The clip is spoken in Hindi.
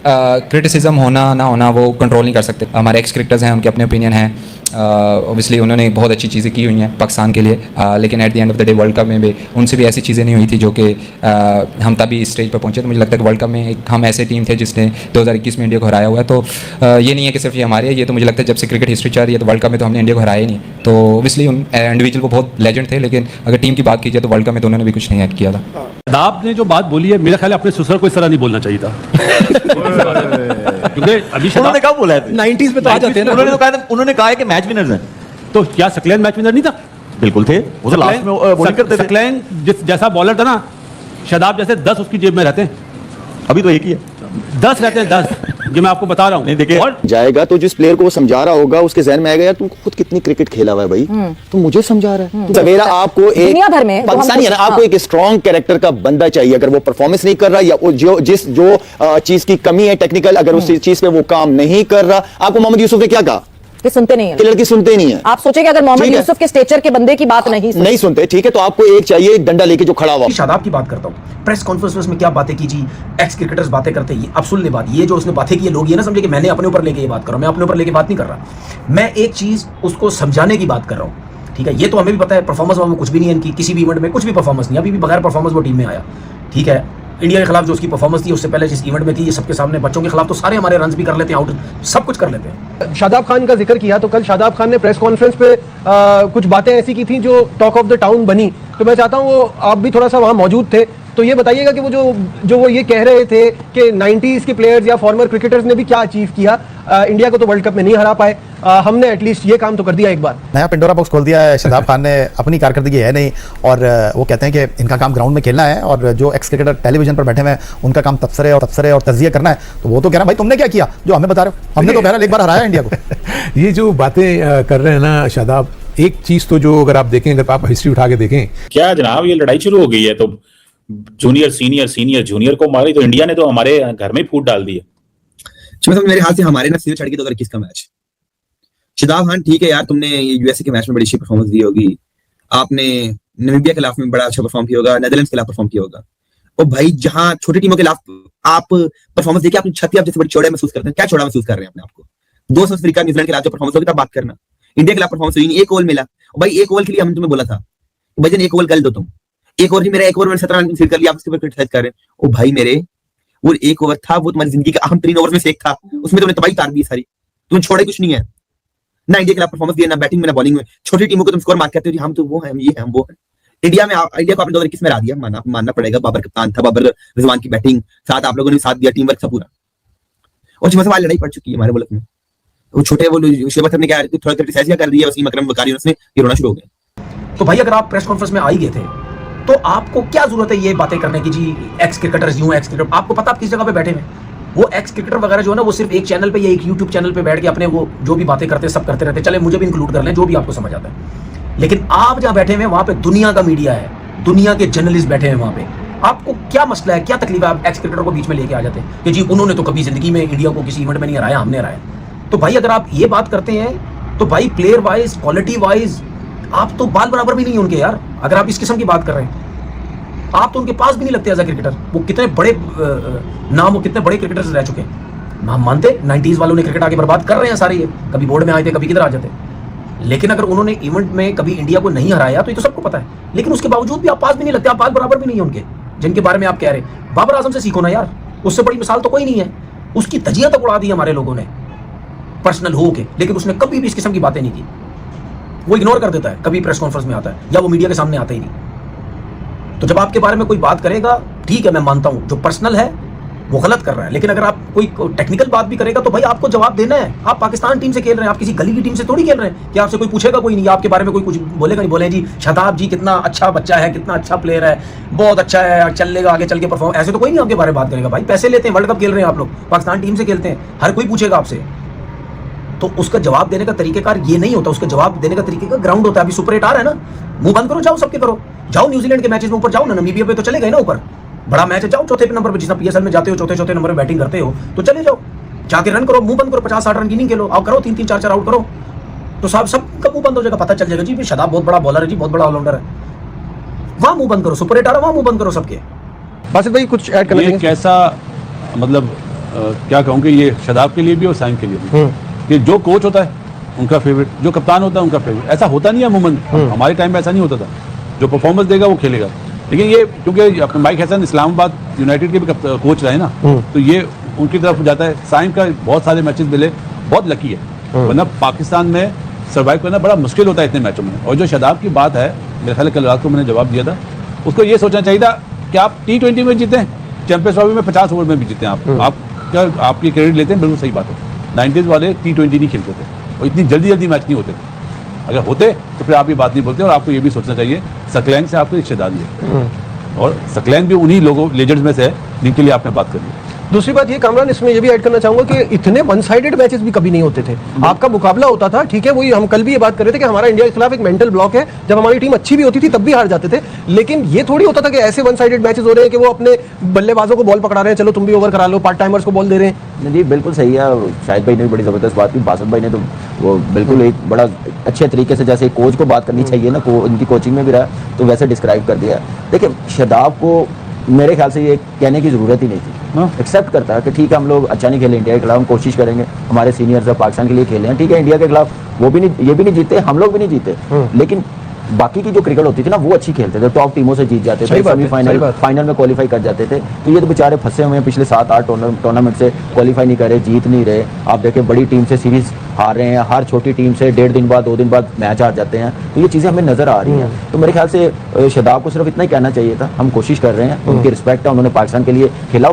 क्रिटिसिज्म होना ना होना वो कंट्रोल नहीं कर सकते। हमारे एक्स क्रिकेटर्स हैं, उनके अपने ओपिनियन हैं। ऑब्वियसली उन्होंने बहुत अच्छी चीज़ें की हुई हैं पाकिस्तान के लिए, लेकिन at the end of the day world cup में भी उनसे भी ऐसी चीज़ें नहीं हुई थी जो कि हम तभी इस स्टेज पर पहुंचे। तो मुझे लगता है कि वर्ल्ड कप में एक हम ऐसे टीम थे जिसने 2021 में इंडिया को हराया हुआ है। तो ये नहीं है कि सिर्फ ये हमारे, ये तो मुझे लगता है जब से क्रिकेट हिस्ट्री चल रही है तो वर्ल्ड कप में तो हमने इंडिया को हराया ही नहीं। तो ऑब्वियसली उन इंडिविजुअल को बहुत लेजेंड थे, लेकिन अगर टीम की बात की जाए तो वर्ल्ड कप में तो उन्होंने भी कुछ नहीं किया था। आपने जो बात बोली है, मेरा ख्याल है अपने ससुर को इस तरह नहीं बोलना चाहिए था। क्योंकि अभी उन्होंने कब बोला है? 90s में तो आ जाते हैं ना। उन्होंने कहा है कि मैच विनर्स हैं। तो क्या सकलैन मैच विनर नहीं था? बिल्कुल थे, वो तो लास्ट में बॉलिंग करते थे। सकलैन जैसा बॉलर था ना, शादाब जैसे 10 उसकी जेब में रहते हैं। अभी तो एक ही है, 10 रहते हैं, 10 ये मैं आपको बता रहा हूँ। नहीं देखिए, जाएगा तो जिस प्लेयर को वो समझा रहा होगा उसके जहन में आएगा यार तू खुद कितनी क्रिकेट खेला हुआ है भाई, तो मुझे समझा रहा है। सवेरा आपको एक दुनिया भर में पाकिस्तानी है ना, आपको एक स्ट्रॉन्ग कैरेक्टर का बंदा चाहिए। अगर वो परफॉर्मेंस नहीं कर रहा या जो चीज की कमी है टेक्निकल, अगर उस चीज पे वो काम नहीं कर रहा, आपको मोहम्मद यूसुफ ने क्या कहा कि सुनते नहीं है, कि लड़की सुनते नहीं है। आप सोचे कि अगर मोहम्मद यूसुफ के स्टेचर के बंदे की बात नहीं सुनते, ठीक है, तो आपको एक चाहिए, एक डंडा लेके जो खड़ा हुआ। शादाब की बात करता हूँ, प्रेस कॉन्फ्रेंस में क्या बातें की जी, एक्स क्रिकेटर्स बातें करते हैं। अब सुन ले बात, ये जो उसने बातें की, लोग ये ना समझे कि मैंने अपने ऊपर लेके ये बात कर रहा हूं। मैं अपने ऊपर लेके बात नहीं कर रहा, मैं एक चीज उसको समझाने की बात कर रहा हूँ। ठीक है, ये तो हमें भी पता है परफॉर्मेंस में कुछ भी नहीं है इनकी, किसी भी इवेंट में कुछ भी परफॉर्मेंस नहीं, अभी भी बगैर परफॉर्मेंस वो टीम में आया। ठीक है, इंडिया के खिलाफ जो उसकी परफॉर्मेंस थी, उससे पहले जिस इवेंट में थी, ये सबके सामने बच्चों के खिलाफ तो सारे हमारे रन्स भी कर लेते हैं, आउट सब कुछ कर लेते हैं। शादाब खान का जिक्र किया, तो कल शादाब खान ने प्रेस कॉन्फ्रेंस पे कुछ बातें ऐसी की थी जो टॉक ऑफ द टाउन बनी। तो मैं चाहता हूँ वो आप भी थोड़ा सा वहाँ मौजूद थे, तो ये बताइएगा कि वो जो वो ये कह रहे थे कि 90s के प्लेयर्स या फॉर्मर क्रिकेटर्स ने भी क्या अचीव किया, इंडिया को तो वर्ल्ड कप में नहीं हरा पाए, हमने एटलीस्ट ये काम तो कर दिया एक बार। नया पिंडोरा बॉक्स खोल दिया है शादाब खान ने, अपनी कारकर्दगी है नहीं, और वो कहते हैं कि इनका काम ग्राउंड में खेलना है, और जो एक्स क्रिकेटर टेलीविजन पर बैठे हुए हैं उनका काम तबसरे और तजिया करना है। तो वो तो कह रहा है भाई तुमने क्या किया जो हमें बता रहे हो, हमने तो बहरहाल एक बार हराया इंडिया को। ये जो बातें कर रहे हैं ना शादाब, एक चीज तो जो अगर आप देखें, अगर आप हिस्ट्री उठा के देखें, क्या जनाब ये लड़ाई शुरू हो गई है, तो जूनियर सीनियर जूनियर को मारी, तो इंडिया ने तो हमारे घर में फूट डाल दी है। मेरे हाथ से हमारे ना सीधे छड़ के 2021 का मैच। शादाब खान ठीक है यार, तुमने यूएसए के मैच में बड़ी अच्छी परफॉर्मेंस दी होगी, आपने नामीबिया के खिलाफ में बड़ा अच्छा परफॉर्म किया होगा, नेदरलैंड्स के खिलाफ परफॉर्म किया होगा, और भाई जहां छोटी टीमों के खिलाफ आप परफॉर्मेंस देखिए, अपनी छत पे आप जैसे बड़ी चौड़ा महसूस करते हैं, क्या चौड़ा महसूस कर रहे हैं अपने आपको। 2 साउथ अफ्रीका न्यूजीलैंड के खिलाफ जो परफॉर्मेंस होगी तब बात करना। इंडिया के खिलाफ परफॉर्मेंस हुई नहीं, एक ओवर मिला भाई, एक ओवर के लिए हमने तुम्हें बोला था भाई एक ओवर गल दो, तुम एक ओवर नहीं, मेरा एक ओवर मैंने 17 रन कंसीड कर लिया, आप उसके ऊपर क्रिटिसाइज कर रहे हैं। ओ भाई मेरे वो एक ओवर था, वो तुम्हारी जिंदगी का अहम 3 ओवर में से एक था, उसमें तुमने तबाही तार दी सारी, तुम्हें छोड़े कुछ नहीं है ना। इंडिया के खिलाफ परफॉर्मेंस दिया, ना बैटिंग में ना बॉलिंग में। छोटी टीमों को तुम स्कोर मार्क करते हो, हम तो वो हैं, ये हम वो हैं। इंडिया को आपने 2021 में हरा दिया, मानना पड़ेगा। बाबर कप्तान था, बाबर रिजवान की बैटिंग, साथ आप लोगों ने साथ दिया, टीम वर्क था पूरा, और जिसमें लड़ाई पड़ चुकी है हमारे मुल्क में। वो छोटे वो शेबत ने क्या थोड़ा क्रिटिसाइज कर दिया, वसीम अकरम वकारी उसने ये रोना शुरू हो गया। तो भाई अगर आप प्रेस कॉन्फ्रेंस में आ ही गए थे तो आपको क्या जरूरत है ये बातें करने की जी, एक्स क्रिकेटर्स यूं एक्स क्रिकेटर, आपको पता आप किस जगह पे बैठे हैं। वो एक्स क्रिकेटर वगैरह जो है ना, वो सिर्फ एक चैनल पे या एक यूट्यूब चैनल पे बैठ के अपने वो जो भी बातें करते हैं सब करते रहते हैं, चले मुझे भी इंक्लूड कर लें, जो भी आपको समझ आता है। लेकिन आप जहां बैठे हुए वहां पे दुनिया का मीडिया है, दुनिया के जर्नलिस्ट बैठे हैं वहां पे, आपको क्या मसला है, क्या तकलीफ है, आप एक्स क्रिकेटर को बीच में लेके आ जाते हैं कि जी उन्होंने तो कभी जिंदगी में इंडिया को किसी इवेंट में नहीं हराया, हमने हराया। तो भाई अगर आप ये बात करते हैं तो भाई प्लेयर वाइज, क्वालिटी वाइज आप तो बाल बराबर भी नहीं है उनके यार। अगर आप इस किस्म की बात कर रहे हैं, आप तो उनके पास भी नहीं लगते एज अ क्रिकेटर। वो कितने बड़े नाम, वो कितने बड़े क्रिकेटर्स रह चुके हैं, हम मानते 90s वालों ने क्रिकेट आगे बर्बाद कर रहे हैं सारे, ये कभी बोर्ड में आए थे, कभी किधर आ जाते। लेकिन अगर उन्होंने इवेंट में कभी इंडिया को नहीं हराया तो ये तो सबको पता है, लेकिन उसके बावजूद भी आप पास भी नहीं लगते, आप पास बराबर भी नहीं है उनके, जिनके बारे में आप कह रहे हैं। बाबर आजम से सीखो ना यार, उससे बड़ी मिसाल तो कोई नहीं है। उसकी धज्जियां तक उड़ा दी हमारे लोगों ने पर्सनल हो के, लेकिन उसने कभी भी इस किस्म की बातें नहीं की। वो इग्नोर कर देता है, कभी प्रेस कॉन्फ्रेंस में आता है या वो मीडिया के सामने आता ही नहीं। तो जब आपके बारे में कोई बात करेगा, ठीक है मैं मानता हूं जो पर्सनल है वो गलत कर रहा है, लेकिन अगर आप कोई टेक्निकल बात भी करेगा तो भाई आपको जवाब देना है। आप पाकिस्तान टीम से खेल रहे हैं, आप किसी गली की टीम से थोड़ी खेल रहे हैं कि आपसे कोई पूछेगा कोई नहीं, आपके बारे में कोई कुछ बोलेगा नहीं, बोले जी शादाब जी कितना अच्छा बच्चा है, कितना अच्छा प्लेयर है, बहुत अच्छा है, चलेगा आगे चल के परफॉर्म, ऐसे तो कोई नहीं आपके बारे में बात करेगा। भाई पैसे लेते हैं, वर्ल्ड कप खेल रहे हैं आप लोग, पाकिस्तान टीम से खेलते हैं, हर कोई पूछेगा आपसे। तो उसका जवाब देने का तरीकेकार ये नहीं होता, उसका जवाब देने का तरीके का ग्राउंड होता है। अभी सुपर 8 आ रहा है ना, मुंह बंद करो, जाओ सबके करो, जाओ न्यूजीलैंड के मैचेस में ऊपर जाओ ना, नामीबिया पे तो चले गए ना ऊपर, बड़ा मैच है, जाओ चौथे नंबर पे, जिस पीएसएल में जाते हो चौथे नंबर पे बैटिंग करते हो तो चले जाओ, जाके रन करो, मुंह बंद करो, 50-60 रन की इनिंग खेलो, आओ करो 3-3 4-4 आउट करो, तो सबका मुंह बंद हो जाएगा, पता चल जाएगा जी शादाब बहुत बड़ा बॉलर है जी, बहुत बड़ा ऑलराउंडर है। वहां मुंह बंद करो, सुपर 8 आ रहा वहां मुंह बंद करो सबके। बासित भाई कुछ ऐड करना चाहिए? कैसा मतलब क्या कहूँ कि ये शादाब के लिए भी और साइम के लिए भी कि जो कोच होता है उनका फेवरेट, जो कप्तान होता है उनका फेवरेट। ऐसा होता नहीं है अमूमन, हमारे टाइम में ऐसा नहीं होता था। जो परफॉर्मेंस देगा वो खेलेगा। लेकिन ये क्योंकि अपने माइक हैसन इस्लामाबाद यूनाइटेड के भी कोच रहे ना, तो ये उनकी तरफ जाता है। साइम का बहुत सारे मैचेस मिले, बहुत लकी है, वरना पाकिस्तान में सर्वाइव करना बड़ा मुश्किल होता है इतने मैचों में। और जो शादाब की बात है, मेरे ख्याल कल रात को मैंने जवाब दिया था, उसको ये सोचना चाहिए था कि आप T20 में जीते, चैंपियंस ट्रॉफी में 50 ओवर में भी जीते हैं आप क्या आपकी क्रेडिट लेते हैं, बिल्कुल सही बात है। 90s वाले T20 नहीं खेलते थे और इतनी जल्दी मैच नहीं होते थे। अगर होते तो फिर आप ये बात नहीं बोलते। और आपको ये भी सोचना चाहिए सकलैन से आपकी रिश्तेदारी है और सकलैन भी उन्हीं लोगों लेजेंड्स में से है जिनके लिए आपने बात करी। दूसरी बात ये कामरान, इसमें ये भी ऐड करना चाहूंगा कि इतने वन साइडेड मैचेस भी कभी नहीं होते थे। आपका मुकाबला होता था, ठीक है, वही हम कल भी ये बात कर रहे थे कि हमारा इंडिया के खिलाफ एक मेंटल ब्लॉक है। जब हमारी टीम अच्छी भी होती थी तब भी हार जाते थे। लेकिन ये थोड़ी होता था कि ऐसे वन साइडेड मैचेस हो रहे हैं कि वो अपने बल्लेबाजों को बॉल पकड़ा रहे हैं, चलो तुम भी ओवर करा लो, पार्ट टाइमर्स को बॉल दे रहे हैं। जी बिल्कुल सही है। शाहिद भाई ने भी बड़ी जबरदस्त बात की, बासत भाई ने तो वो बिल्कुल एक बड़ा अच्छे तरीके से, जैसे कोच को बात करनी चाहिए ना, उनकी कोचिंग में भी रहा, तो वैसे डिस्क्राइब कर दिया। देखिए शादाब को मेरे ख्याल से ये कहने की जरूरत ही नहीं थी। एक्सेप्ट करता है कि ठीक है हम लोग अच्छा नहीं खेले इंडिया के खिलाफ, हम कोशिश करेंगे, हमारे सीनियर्स पाकिस्तान के लिए खेले हैं, ठीक है इंडिया के खिलाफ वो भी नहीं, ये भी नहीं जीते, हम लोग भी नहीं जीते, लेकिन बाकी की जो क्रिकेट होती थी ना वो अच्छी खेलते थे, टॉप टीमों से जीत जाते थे, सेमीफाइनल फाइनल में क्वालिफाई कर जाते थे। तो ये तो बेचारे फंसे हुए हैं, पिछले 7-8 टूर्नामेंट से क्वालिफाई नहीं कर रहे, जीत नहीं रहे। आप देखें बड़ी टीम से सीरीज हार रहे हैं, हर छोटी टीम से 1.5 दिन बाद 2 दिन बाद मैच हार जाते हैं। तो ये चीज़ें हमें नजर आ रही हैं। तो मेरे ख्याल से शादाब को सिर्फ इतना ही कहना चाहिए था, हम कोशिश कर रहे हैं, उनकी रिस्पेक्ट है, उन्होंने पाकिस्तान के लिए खेला।